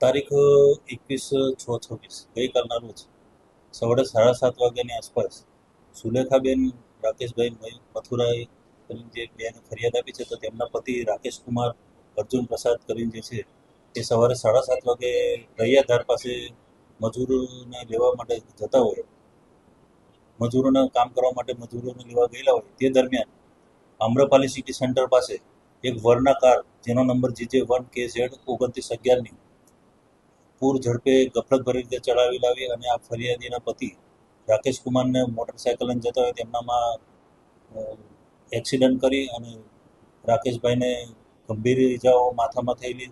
તારીખ 21/6/26 ગઈકાલના રોજ સવારે 7:30 વાગ્યાની આસપાસ સુલેખાબેન રાકેશભાઈ મથુરાએ કરીને જે બેન ફરિયાદ આપી છે, તો તેમના પતિ રાકેશ કુમાર અર્જુન પ્રસાદ કરીને જે છે એ સવારે 7:30 વાગે રૈયાધાર પાસે મજૂરોને લેવા માટે જતા હોય, મજૂરોને કામ કરવા માટે મજૂરોને લેવા ગયેલા હોય તે દરમિયાન આમ્રપાલી સિટી સેન્ટર પાસે એક વરના કાર જેનો નંબર GJ1KZ 2911ની પૂર ઝડપે ગફલતભરી રીતે ચલાવી લાવી અને આ ફરિયાદીના પતિ રાકેશ કુમારને મોટરસાયકલ લઈને જતા હોય તેમનામાં એક્સિડન્ટ કરી અને રાકેશભાઈને ગંભીર ઈજાઓ માથામાં થયેલી,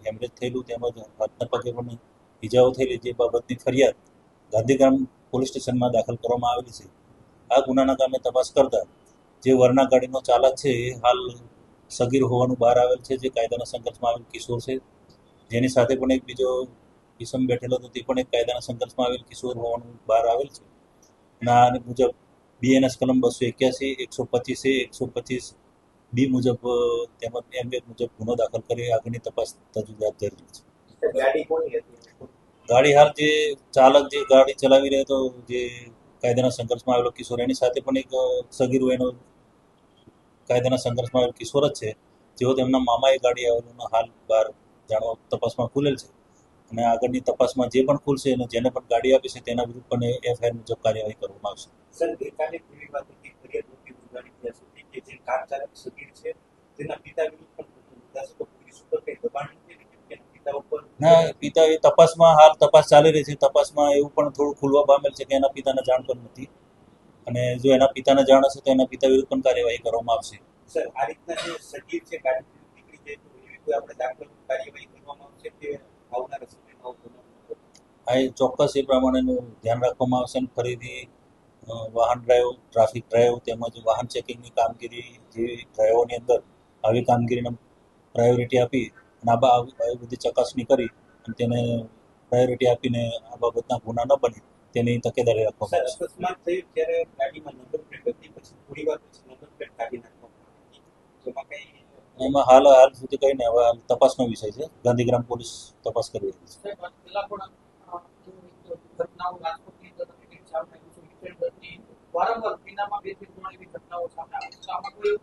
હેમરેજ થયેલું, તેમજ હાથના પગે પણ ઈજાઓ થયેલી, જે બાબતની ફરિયાદ ગાંધીગ્રામ પોલીસ સ્ટેશનમાં દાખલ કરવામાં આવેલી છે. આ ગુનાના કામે તપાસ કરતા જે વરના ગાડીનો ચાલક છે એ હાલ સગીર હોવાનું બહાર આવેલ છે, જે કાયદાના સંઘર્ષમાં આવેલ કિશોર છે. જેની સાથે પણ એક બીજો કિસમ બેઠેલો હતો, તે પણ એક કાયદાના સંઘર્ષમાં આવેલ કિશોર હોવાનું બહાર આવેલ છે. અને આ મુજબ BNS કલમ 281, 125A, 125B મુજબ તેમજ M1 મુજબ ગુનો દાખલ કરી આગળની તપાસ તજવીજ હાથ ધરી છે. ગાડી હાલ જે ચાલક જે ગાડી ચલાવી રહ્યો હતો, જે કાયદાના સંઘર્ષમાં આવેલો કિશોર, એની સાથે પણ એક સગીર વયનો કાયદાના સંઘર્ષમાં આવેલો કિશોર જ છે, જેઓ તેમના મામાએ ગાડી આવેલું હાલ બહાર જાણવા તપાસમાં ખુલેલ છે. અને આગળની તપાસમાં જે પણ ખુલશે અને જેને પણ ગાડી આપી છે તેના વિરુદ્ધ પણ FIR મુજબ કાર્યવાહી કરવામાં આવશે. સર, ગઈકાલે એવી વાત હતી ફરિયાદ નોંધી ગુનાની ત્યાં સુધી કે જે કાર ચાલક સગીર છે તેના પિતા વિરુદ્ધ પણ મુદ્દા છે, તો પોલીસ ઉપર કઈ દબાણ નથી કે પિતા ઉપર? ના, પિતા એ તપાસમાં હાલ તપાસ ચાલી રહી છે. તપાસમાં એવું પણ થોડું ખુલવા પામેલ છે કે એના પિતાને જાણ પણ નથી, અને જો એના પિતાને જાણ હશે તો એના પિતા વિરુદ્ધ પણ કાર્યવાહી કરવામાં આવશે. સર, આ રીતના જે સગીર છે ગાડી નીકળી જાય તો એવી કોઈ આપણે દાખલ કાર્યવાહી કરવામાં આવશે કે આવનારા સમયમાં? આ ચોક્કસ એ પ્રમાણેનું ધ્યાન રાખવામાં આવશે અને ફરીથી વાહન ડ્રાઈવ, ટ્રાફિક ડ્રાઈવ તેમજ વાહન ચેકિંગની કામગીરી જેવી ડ્રાઈવોની અંદર આવી કામગીરીને પ્રાયોરિટી આપી અને આવી બધી ચકાસણી કરી અને તેને પ્રાયોરિટી આપીને આ બાબતના ગુના ન બને તેની તકેદારી રાખવામાં આવશે. અકસ્માત થયું ત્યારે ગાડીમાં નંબર પ્લેટ હતી, પછી થોડી વાર પછી નંબર પ્લેટ કાઢી નાખવામાં આવી, જેમાં કઈ એમાં હાલ સુધી કઈ નહીં, હવે તપાસનો વિષય છે. ગાંધીગ્રામ પોલીસ તપાસ કરી રહી છે. વારંવાર મહિનામાં 2 થી 3 એવી ઘટનાઓ સામે આવે છે. આમાં કોઈ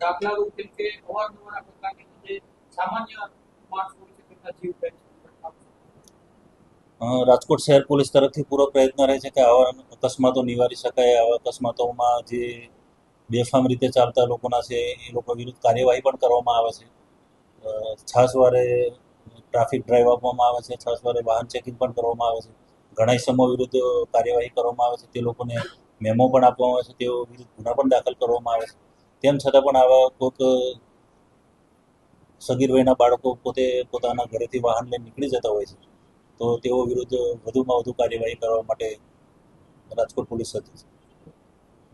દાખલારૂપ જેમ કે અવારનવાર આ પ્રકારની જે સામાન્ય માણસો છે તેમના જીવ જાય છે. રાજકોટ શહેર પોલીસ તરફથી પૂરો પ્રયત્ન રહે છે કે આવા અકસ્માતો નિવારી શકાય. આવા અકસ્માતોમાં જે બેફામ રીતે ચાલતા લોકોના છે એ લોકો વિરુદ્ધ કાર્યવાહી પણ કરવામાં આવે છે. છાસવારે ટ્રાફિક ડ્રાઈવ આપવામાં આવે છે, છાસવારે વાહન ચેકિંગ પણ કરવામાં આવે છે. ઘણા ઇસમો વિરુદ્ધ કાર્યવાહી કરવામાં આવે છે, તે લોકોને મેમો પણ આપવામાં આવે છે, તેઓ વિરુદ્ધ ગુના પણ દાખલ કરવામાં આવે છે. તેમ છતાં પણ આવા કોઈક સગીર વયના બાળકો પોતે પોતાના ઘરેથી વાહન લઈને નીકળી જતા હોય છે, તો તેઓ વિરુદ્ધ વધુમાં વધુ કાર્યવાહી કરવા માટે રાજકોટ પોલીસ સજ્જ છે.